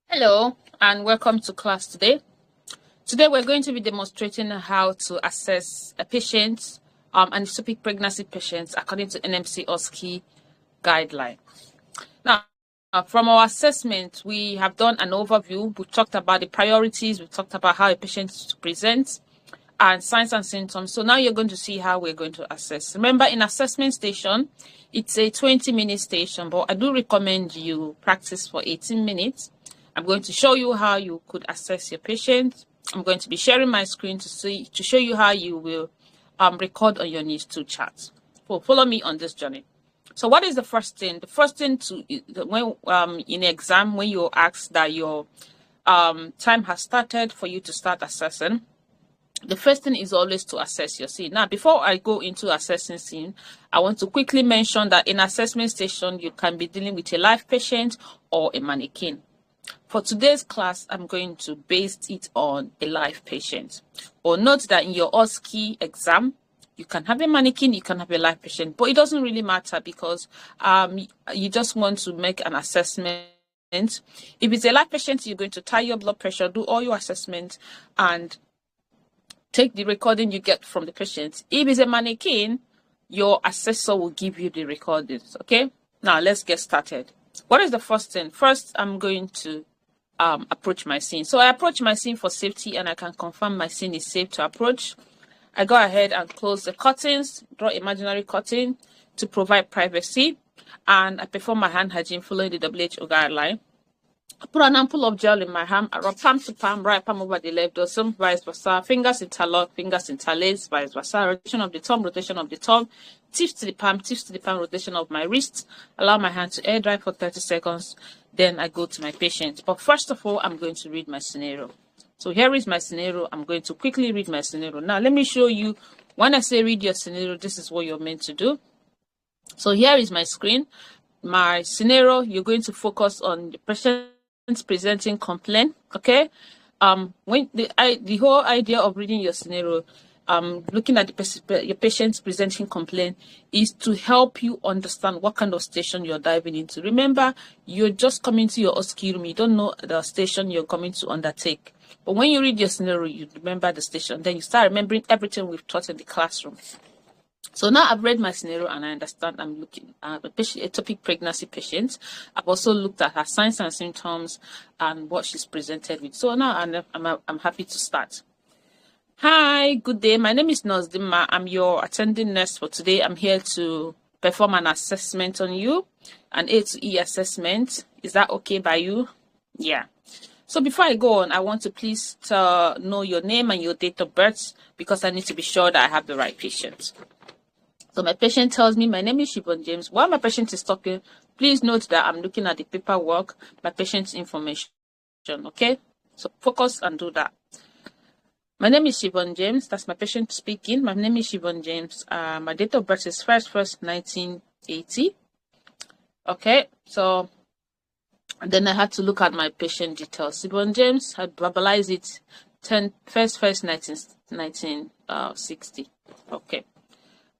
Hello and welcome to class today. Today we're going to be demonstrating how to assess a patient and ectopic pregnancy patients according to NMC OSCE guideline. Now, from our assessment, we have done an overview. We've talked about the priorities. We've talked about how a patient presents and signs and symptoms. So now you're going to see how we're going to assess. Remember, in assessment station, it's a 20-minute station, but I do recommend you practice for 18 minutes. I'm going to show you how you could assess your patient. I'm going to be sharing my screen to show you how you will record on your NIS2 chart. So follow me on this journey. So what is the first thing? The first thing when in exam, when you're asked that your time has started for you to start assessing, the first thing is always to assess your scene. Now, before I go into assessing scene, I want to quickly mention that in assessment station, you can be dealing with a live patient or a mannequin. For today's class, I'm going to base it on a live patient. Or note that in your OSCE exam, you can have a mannequin, you can have a live patient, but it doesn't really matter because you just want to make an assessment. If it's a live patient, you're going to tie your blood pressure, do all your assessments, and take the recording you get from the patient. If it's a mannequin, your assessor will give you the recordings. Okay, now let's get started. What is the first thing? First, I'm going to approach my scene. So I approach my scene for safety, and I can confirm my scene is safe to approach. I go ahead and close the curtains, draw imaginary curtain to provide privacy, and I perform my hand hygiene following the WHO guideline. I put an ampoule of gel in my hand. I rub palm to palm, right palm over the left dorsum, vice versa. Fingers interlock, fingers interlace, vice versa. Rotation of the thumb, tips to the palm, rotation of my wrist. Allow my hand to air dry for 30 seconds. Then I go to my patient. But first of all, I'm going to read my scenario. So here is my scenario. I'm going to quickly read my scenario. Now, let me show you. When I say read your scenario, this is what you're meant to do. So here is my screen. My scenario, you're going to focus on the patient presenting complaint. Okay, when the whole idea of reading your scenario, looking at your patient's presenting complaint, is to help you understand what kind of station you're diving into. Remember, you're just coming to your OSCE room. You don't know the station you're coming to undertake. But when you read your scenario, you remember the station. Then you start remembering everything we've taught in the classroom. So now I've read my scenario and I understand I'm looking at a ectopic pregnancy patient. I've also looked at her signs and symptoms and what she's presented with. So now I'm happy to start. Hi, good day. My name is Nozdima. I'm your attending nurse for today. I'm here to perform an assessment on you, an A to E assessment. Is that okay by you? Yeah. So before I go on, I want to please know your name and your date of birth because I need to be sure that I have the right patient. So my patient tells me, my name is Siobhan James. While my patient is talking, please note that I'm looking at the paperwork, my patient's information. Okay? So focus and do that. My name is Siobhan James. That's my patient speaking. My name is Siobhan James. My date of birth is 1/1/1980. Okay? So then I had to look at my patient details. Siobhan James had verbalized it 1/1/1960. Okay.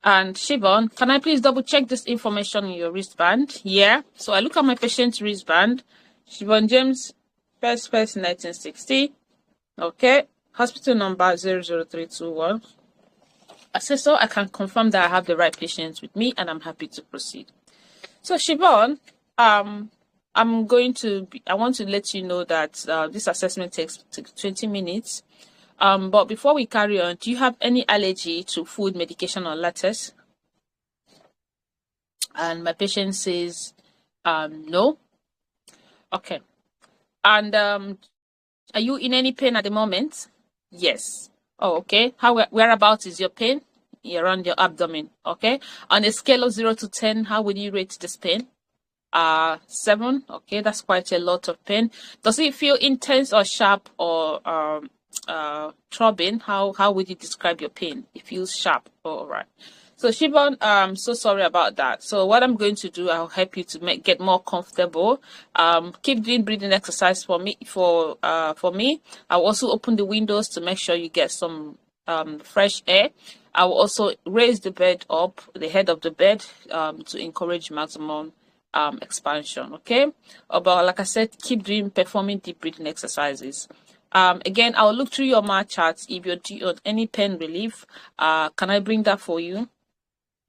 And Siobhan, can I please double check this information in your wristband? Yeah. So I look at my patient's wristband. Siobhan James, 1/1/1960. Okay. Hospital number 00321. Assessor, I can confirm that I have the right patient with me and I'm happy to proceed. So Siobhan, I want to let you know that this assessment takes 20 minutes. But before we carry on, do you have any allergy to food, medication, or latex? And my patient says, no. Okay. And are you in any pain at the moment? Yes. Oh, okay. Whereabouts is your pain? Around your abdomen. Okay. On a scale of 0 to 10, how would you rate this pain? 7. Okay, that's quite a lot of pain. Does it feel intense or sharp or throbbing? How would you describe your pain? It feels sharp. All right. So Siobhan, I'm so sorry about that. So what I'm going to do, I'll help you to get more comfortable. Keep doing breathing exercise for me. I'll also open the windows to make sure you get some fresh air. I will also raise the bed up, the head of the bed, to encourage maximum expansion. Okay, but like I said, keep performing deep breathing exercises. Again, I'll look through your MAR charts. If you're due on any pain relief, can I bring that for you?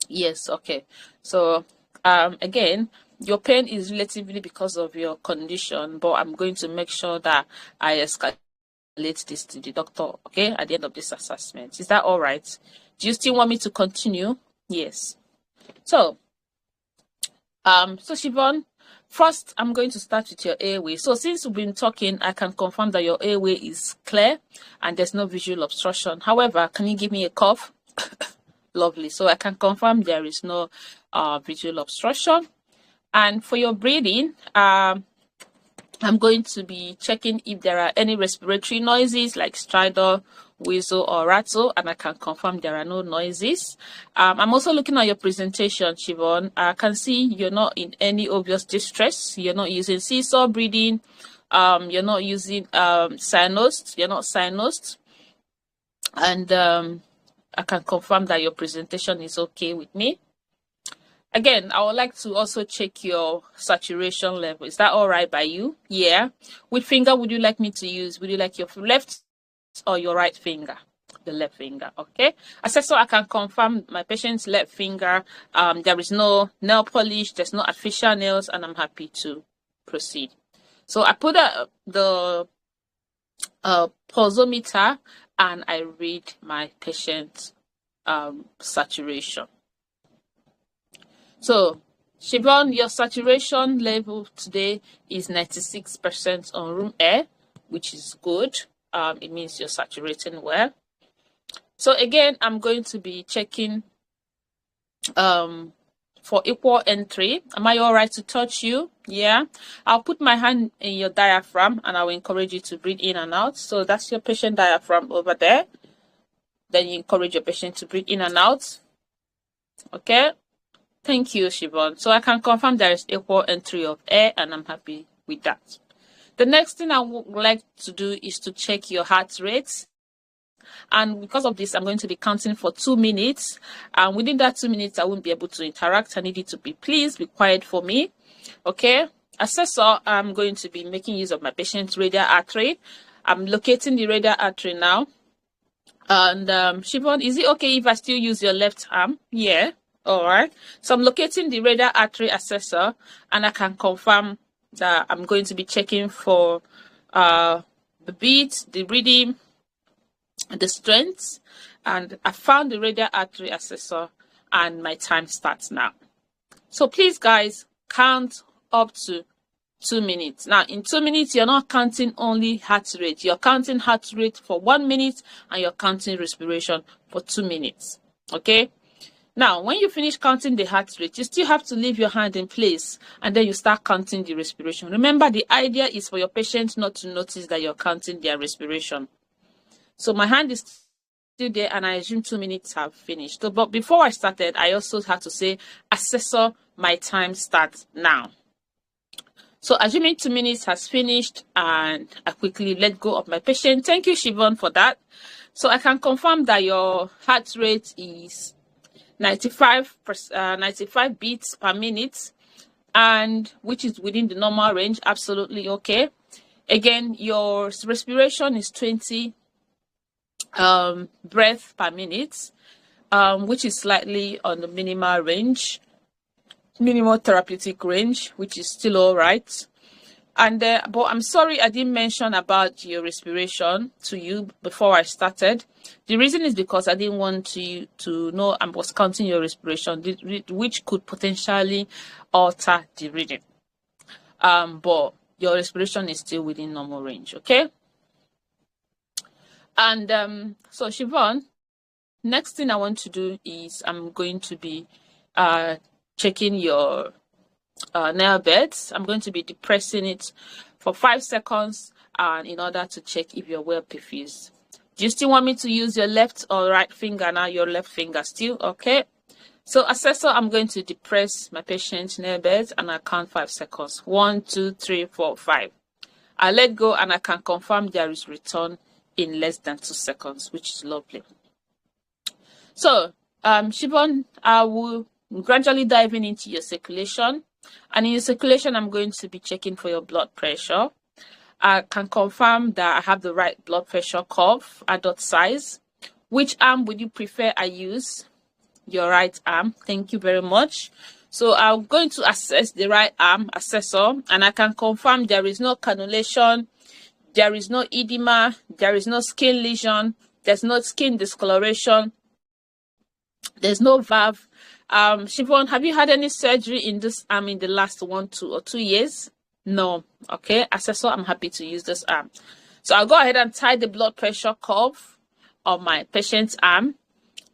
Yes. Okay. So again, your pain is relatively because of your condition, but I'm going to make sure that I escalate this to the doctor, okay, at the end of this assessment. Is that all right? Do you still want me to continue? Yes. So Siobhan, first I'm going to start with your airway. So since we've been talking, I can confirm that your airway is clear and there's no visual obstruction. However, can you give me a cough? Lovely. So I can confirm there is no visual obstruction. And for your breathing, I'm going to be checking if there are any respiratory noises like stridor, whistle, or rattle, and I can confirm there are no noises. I'm also looking at your presentation, Siobhan. I can see you're not in any obvious distress. You're not using seesaw breathing. You're not using sinused. You're not sinused. And I can confirm that your presentation is okay with me. Again, I would like to also check your saturation level. Is that all right by you? Yeah. Which finger would you like me to use? Would you like your left or your right finger? The left finger. Okay. Assessor, I can confirm my patient's left finger. There is no nail polish. There's no artificial nails, and I'm happy to proceed. So I put the pulsometer and I read my patient's saturation. So, Siobhan, your saturation level today is 96% on room air, which is good. It means you're saturating well. So again, I'm going to be checking for equal entry. Am I all right to touch you? Yeah. I'll put my hand in your diaphragm and I will encourage you to breathe in and out. So that's your patient diaphragm over there. Then you encourage your patient to breathe in and out. Okay. Thank you, Siobhan. So I can confirm there is equal entry of air and I'm happy with that. The next thing I would like to do is to check your heart rate. And because of this, I'm going to be counting for 2 minutes. And within that 2 minutes, I won't be able to interact. I need you to be quiet for me. Okay. Assessor, I'm going to be making use of my patient's radial artery. I'm locating the radial artery now. And Siobhan, is it okay if I still use your left arm? Yeah. All right. So I'm locating the radial artery assessor, and I can confirm that I'm going to be checking for the beat, the rhythm, the strength, and I found the radial artery assessor, and my time starts now. So please, guys, count up to 2 minutes. Now, in 2 minutes, you're not counting only heart rate. You're counting heart rate for 1 minute, and you're counting respiration for 2 minutes. Okay. Now, when you finish counting the heart rate, you still have to leave your hand in place and then you start counting the respiration. Remember, the idea is for your patient not to notice that you're counting their respiration. So my hand is still there and I assume 2 minutes have finished. So, but before I started, I also had to say, assessor, my time starts now. So assuming 2 minutes has finished and I quickly let go of my patient. Thank you, Siobhan, for that. So I can confirm that your heart rate is 95 beats per minute, and which is within the normal range. Absolutely okay. Again, your respiration is 20 breath per minute, which is slightly on the minimal range, minimal therapeutic range, which is still all right. And but I'm sorry I didn't mention about your respiration to you before I started. The reason is because I didn't want you to know I was counting your respiration, which could potentially alter the reading. But your respiration is still within normal range, okay? And so Siobhan, next thing I want to do is I'm going to be checking your nail beds. I'm going to be depressing it for 5 seconds in order to check if you're well perfused. Do you still want me to use your left or right finger now? Your left finger still, okay? So assessor, I'm going to depress my patient's nail beds and I count 5 seconds. 1, 2, 3, 4, 5. I let go and I can confirm there is return in less than 2 seconds, which is lovely. So, Siobhan, I will gradually diving into your circulation. And in your circulation, I'm going to be checking for your blood pressure. I can confirm that I have the right blood pressure curve, adult size. Which arm would you prefer I use? Your right arm. Thank you very much. So I'm going to assess the right arm assessor, and I can confirm there is no cannulation, there is no edema, there is no skin lesion, there's no skin discoloration, there's no valve. Siobhan, have you had any surgery in this arm in the last 1, 2, or 2 years? No. Okay, assessor, I'm happy to use this arm. So I'll go ahead and tie the blood pressure curve on my patient's arm,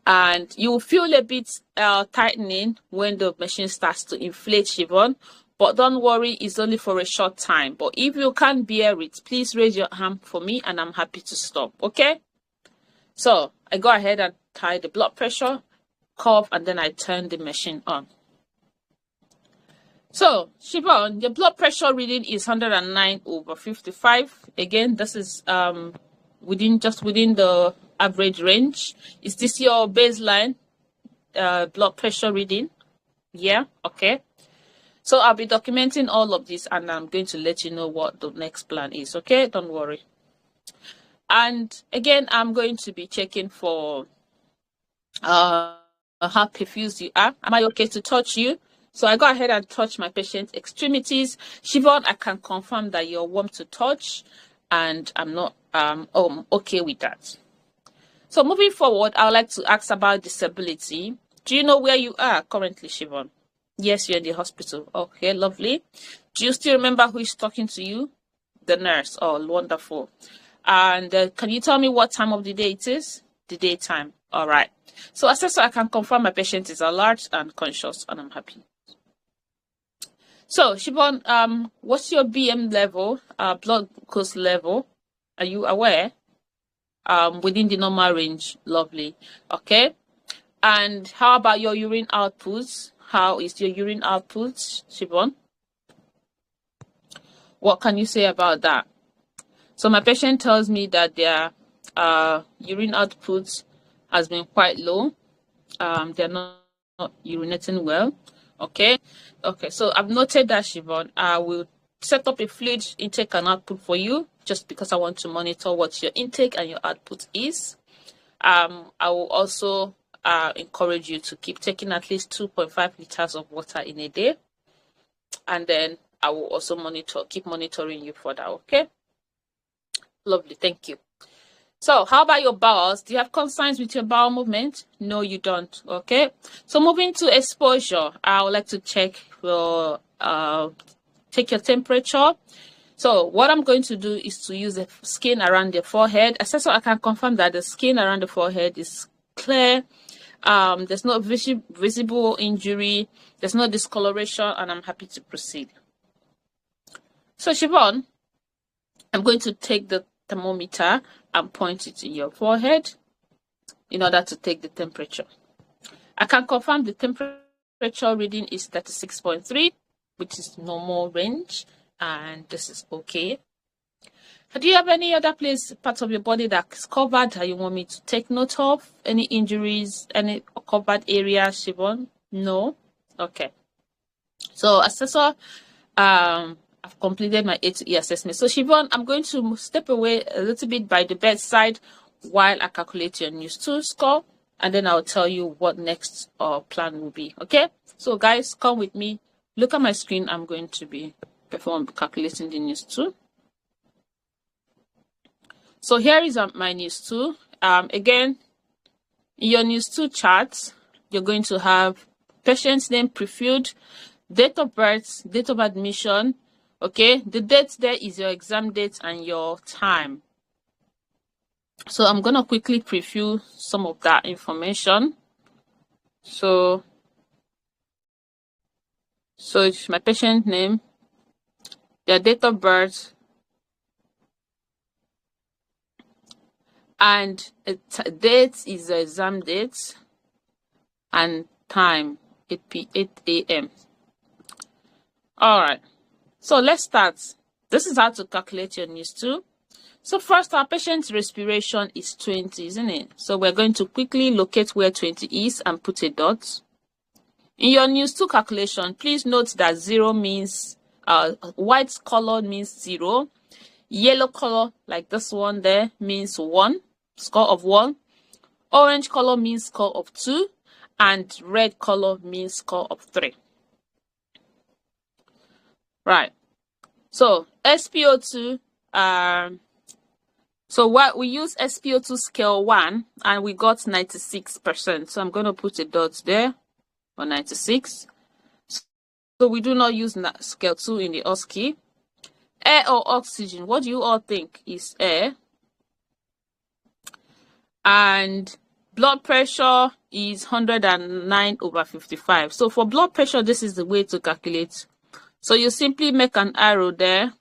and you will feel a bit tightening when the machine starts to inflate, Siobhan. But don't worry, it's only for a short time. But if you can't bear it, please raise your hand for me and I'm happy to stop. Okay? So I go ahead and tie the blood pressure curve and then I turn the machine on. So, Siobhan, your blood pressure reading is 109/55. Again, this is within the average range. Is this your baseline blood pressure reading? Yeah, okay. So I'll be documenting all of this and I'm going to let you know what the next plan is, okay? Don't worry. And again, I'm going to be checking for how perfused you are. Am I okay to touch you? So I go ahead and touch my patient's extremities. Siobhan, I can confirm that you're warm to touch and I'm not okay with that. So moving forward, I would like to ask about disability. Do you know where you are currently, Siobhan? Yes, you're in the hospital. Okay, lovely. Do you still remember who is talking to you? The nurse. Oh, wonderful. And can you tell me what time of the day it is? The daytime. All right. So assessor, I can confirm my patient is alert and conscious and I'm happy. So, Siobhan, what's your BM level, blood glucose level? Are you aware? Within the normal range. Lovely. Okay. And how about your urine outputs? How is your urine output, Siobhan? What can you say about that? So my patient tells me that their urine output has been quite low. They're not urinating well. Okay. Okay. So I've noted that, Siobhan. I will set up a fluid intake and output for you just because I want to monitor what your intake and your output is. I will also encourage you to keep taking at least 2.5 liters of water in a day. And then I will also keep monitoring you for that, okay? Lovely, thank you. So how about your bowels? Do you have concerns with your bowel movement? No, you don't, okay? So moving to exposure, I would like to check your, take your temperature. So what I'm going to do is to use the skin around the forehead. So I can confirm that the skin around the forehead is clear. There's no visible injury. There's no discoloration, and I'm happy to proceed. So Siobhan, I'm going to take the thermometer and point it in your forehead in order to take the temperature. I can confirm the temperature reading is 36.3, which is normal range, and this is okay. Do you have any other part of your body that's covered that you want me to take note of? Any injuries, any covered areas, Siobhan? No? Okay. So, assessor, I've completed my A to E assessment. So, Siobhan, I'm going to step away a little bit by the bedside while I calculate your NEWS2 score, and then I'll tell you what next plan will be. Okay? So, guys, come with me. Look at my screen. I'm going to be calculating the NEWS2. So here is my NEWS2. Again, in your NEWS2 chart, you're going to have patient's name prefilled, date of birth, date of admission. Okay, the date there is your exam date and your time. So I'm going to quickly preview some of that information. So it's my patient name, their date of birth, and date is the exam date, and time 8 a.m. All right, so let's start. This is how to calculate your NEWS2. So first, our patient's respiration is 20, isn't it? So we're going to quickly locate where 20 is and put a dot. In your news 2 calculation, please note that 0 means white color means 0, yellow color like this one there means 1, score of 1, orange color means score of 2, and red color means score of 3. Right. So SpO2, so what we use SpO2 scale 1 and we got 96%. So I'm going to put a dot there on 96. So we do not use scale 2 in the OSCE. Air or oxygen, what do you all think is air? And blood pressure is 109/55. So for blood pressure, this is the way to calculate. So you simply make an arrow there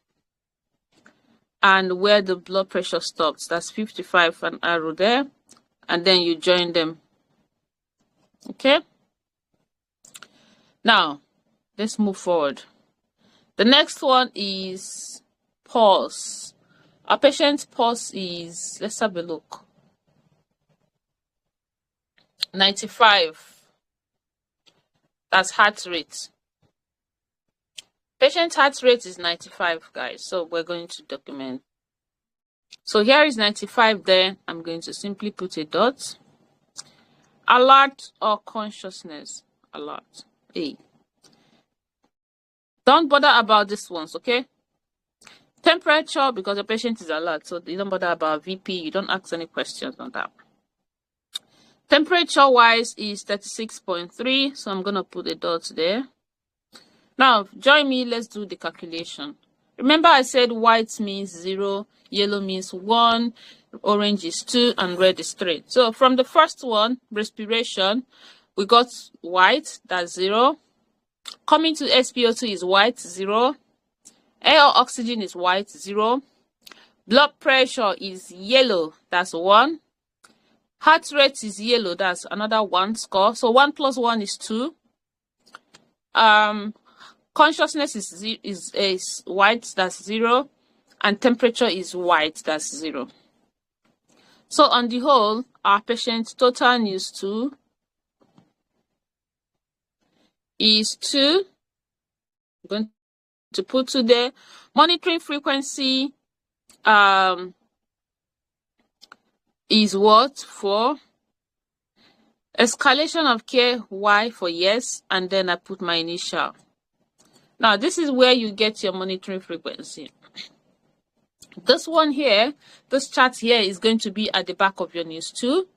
and where the blood pressure stops, that's 55, an arrow there, and then you join them. Okay? Now, let's move forward. The next one is pulse. Our patient's pulse is, let's have a look, 95. That's heart rate. Patient heart rate is 95, guys. So we're going to document. So here is 95 there. I'm going to simply put a dot. Alert or consciousness. Alert. A. Don't bother about these ones, okay? Temperature, because the patient is alert. So you don't bother about VP. You don't ask any questions on that. Temperature wise is 36.3. So I'm going to put a dot there. Now, join me, let's do the calculation. Remember I said white means 0, yellow means 1, orange is 2, and red is 3. So from the first one, respiration, we got white, that's 0. Coming to SpO2 is white, 0. Air or oxygen is white, 0. Blood pressure is yellow, that's 1. Heart rate is yellow, that's another 1 score. So 1 plus 1 is 2. Consciousness is white, that's 0, and temperature is white, that's 0. So on the whole, our patient's total news 2 is 2. I'm going to put 2 there. Monitoring frequency is what? 4. Escalation of care, Y for yes, and then I put my initial. Now, this is where you get your monitoring frequency. This one here, this chart here is going to be at the back of your news 2.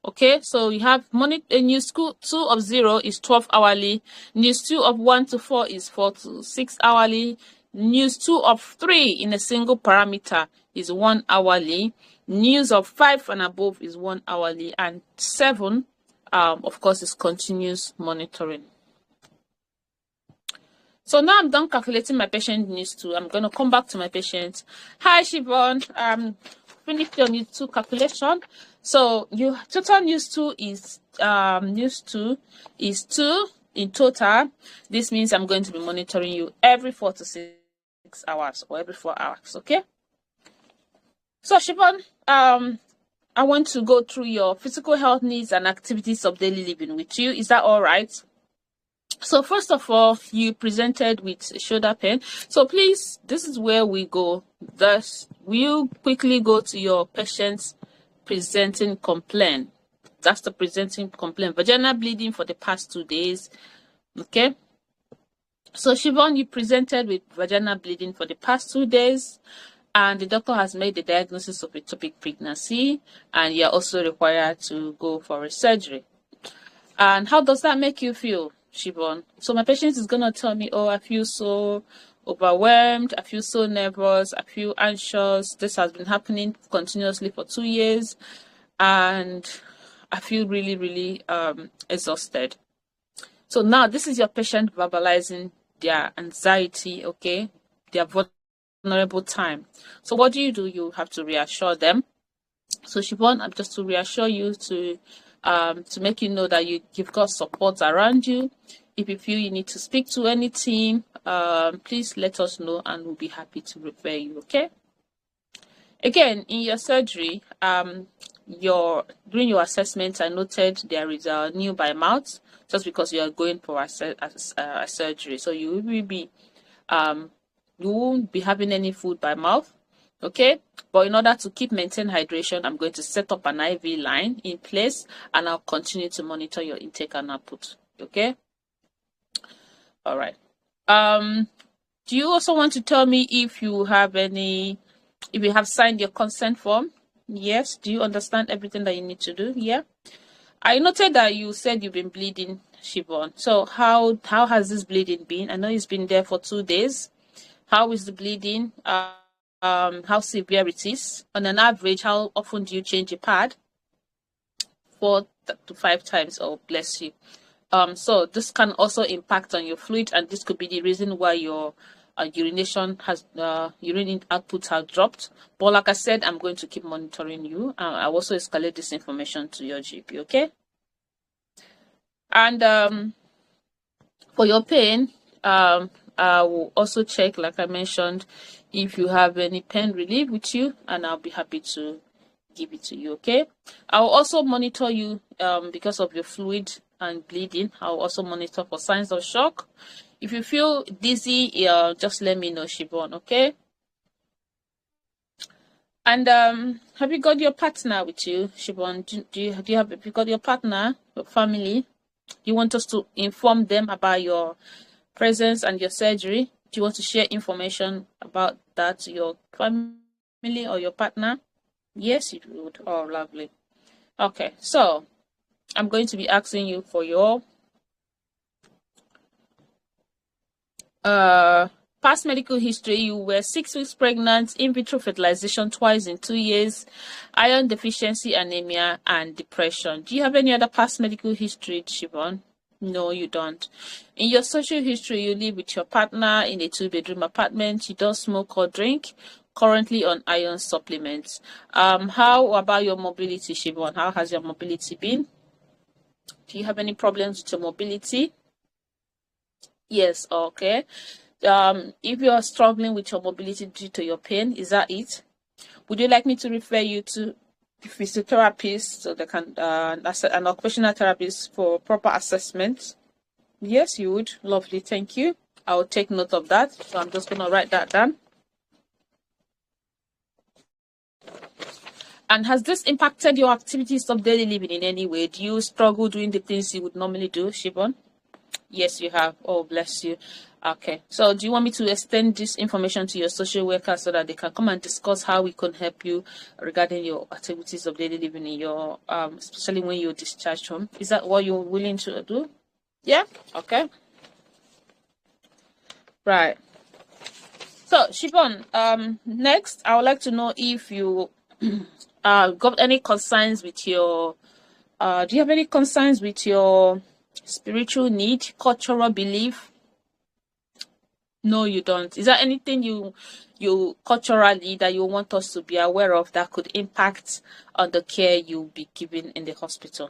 Okay, so you have news 2 of 0 is 12 hourly. News 2 of 1 to 4 is 4 to 6 hourly. News 2 of 3 in a single parameter is 1 hourly. News of 5 and above is 1 hourly. And 7, of course, is continuous monitoring. So now I'm done calculating my patient news 2. I'm going to come back to my patient. Hi, Siobhan. Finished your news 2 calculation. So your total news 2 is 2 in total. This means I'm going to be monitoring you every 4 to 6 hours or every 4 hours. Okay. So Siobhan, I want to go through your physical health needs and activities of daily living with you. Is that all right? So first of all, you presented with shoulder pain. So please, this is where we go. Thus, we'll quickly go to your patient's presenting complaint. That's the presenting complaint. Vaginal bleeding for the past 2 days. Okay. So Siobhan, you presented with vaginal bleeding for the past 2 days. And the doctor has made the diagnosis of ectopic pregnancy. And you're also required to go for a surgery. And how does that make you feel, Siobhan? So my patient is going to tell me, oh, I feel so overwhelmed, I feel so nervous, I feel anxious. This has been happening continuously for 2 years, and I feel really, really exhausted. So now this is your patient verbalizing their anxiety, okay, their vulnerable time. So what do? You have to reassure them. So Siobhan, just to reassure you, to make you know that you've got support around you. If you feel you need to speak to any team, please let us know and we'll be happy to refer you, okay? Again, in your surgery, during your assessment, I noted there is a new by mouth just because you are going for a surgery. So you will be you won't be having any food by mouth. Okay, but in order to maintain hydration, I'm going to set up an IV line in place, and I'll continue to monitor your intake and output. Okay. All right. Do you also want to tell me if you have signed your consent form? Yes. Do you understand everything that you need to do? Yeah. I noted that you said you've been bleeding, Siobhan. So how has this bleeding been? I know it's been there for 2 days. How is the bleeding? How severe it is? On an average, how often do you change a pad? 4 to 5 times. Oh, bless you. So this can also impact on your fluid, and this could be the reason why your urine output has dropped. But like I said, I'm going to keep monitoring you. I'll also escalate this information to your GP. Okay. And for your pain, I will also check, like I mentioned, if you have any pain relief with you, and I'll be happy to give it to you. Okay. I'll also monitor you because of your fluid and bleeding. I'll also monitor for signs of shock. If you feel dizzy, just let me know, Siobhan. Okay. And have you got your partner with you, Siobhan? Have you got your partner, your family? Do you want us to inform them about your presence and your surgery? Do you want to share information about that to your family or your partner? Yes, you would. Oh, lovely. Okay, so I'm going to be asking you for your past medical history. You were 6 weeks pregnant, in vitro fertilization twice in 2 years, iron deficiency, anemia, and depression. Do you have any other past medical history, Siobhan? No, you don't. In your social history, you live with your partner in a 2-bedroom apartment. You don't smoke or drink. Currently on iron supplements. How about your mobility, Siobhan? How has your mobility been? Do you have any problems with your mobility? Yes, okay. If you are struggling with your mobility due to your pain, is that it? Would you like me to refer you to physiotherapists so they can an occupational therapist for proper assessment? Yes, you would. Lovely, thank you. I will take note of that. So I'm just going to write that down. And has this impacted your activities of daily living in any way? Do you struggle doing the things you would normally do, Siobhan? Yes, you have. Oh, bless you. Okay. So do you want me to extend this information to your social worker so that they can come and discuss how we can help you regarding your activities of daily living in your, especially when you're discharged home? Is that what you're willing to do? Yeah? Okay. Right. So, Siobhan, next, I would like to know if you got any concerns with your, do you have any concerns with your spiritual need, cultural belief? No, you don't. Is there anything you culturally that you want us to be aware of that could impact on the care you'll be given in the hospital?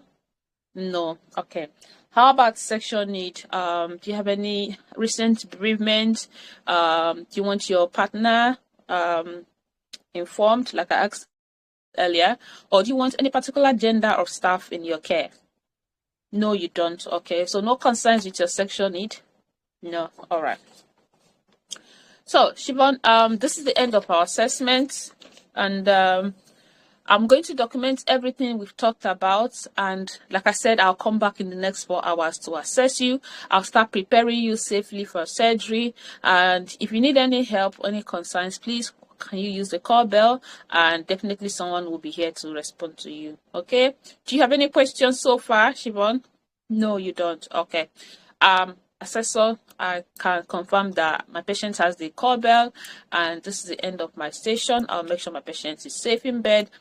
No. Okay. How about sexual need? Do you have any recent bereavement? Do you want your partner informed, like I asked earlier, or do you want any particular gender of staff in your care? No, you don't. Okay. So no concerns with your sexual need? No. All right. So, Siobhan, this is the end of our assessment, and I'm going to document everything we've talked about. And like I said, I'll come back in the next 4 hours to assess you. I'll start preparing you safely for surgery. And if you need any help, any concerns, please can you use the call bell, and definitely someone will be here to respond to you. Okay. Do you have any questions so far, Siobhan? No, you don't. Okay. Assessor, I can confirm that my patient has the call bell, and this is the end of my station. I'll make sure my patient is safe in bed,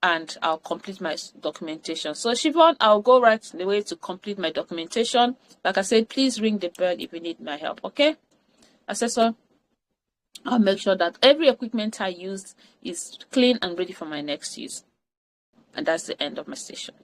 and I'll complete my documentation. So, Siobhan, I'll go right away to complete my documentation. Like I said, please ring the bell if you need my help. Okay, Assessor, I'll make sure that every equipment I use is clean and ready for my next use. And that's the end of my station.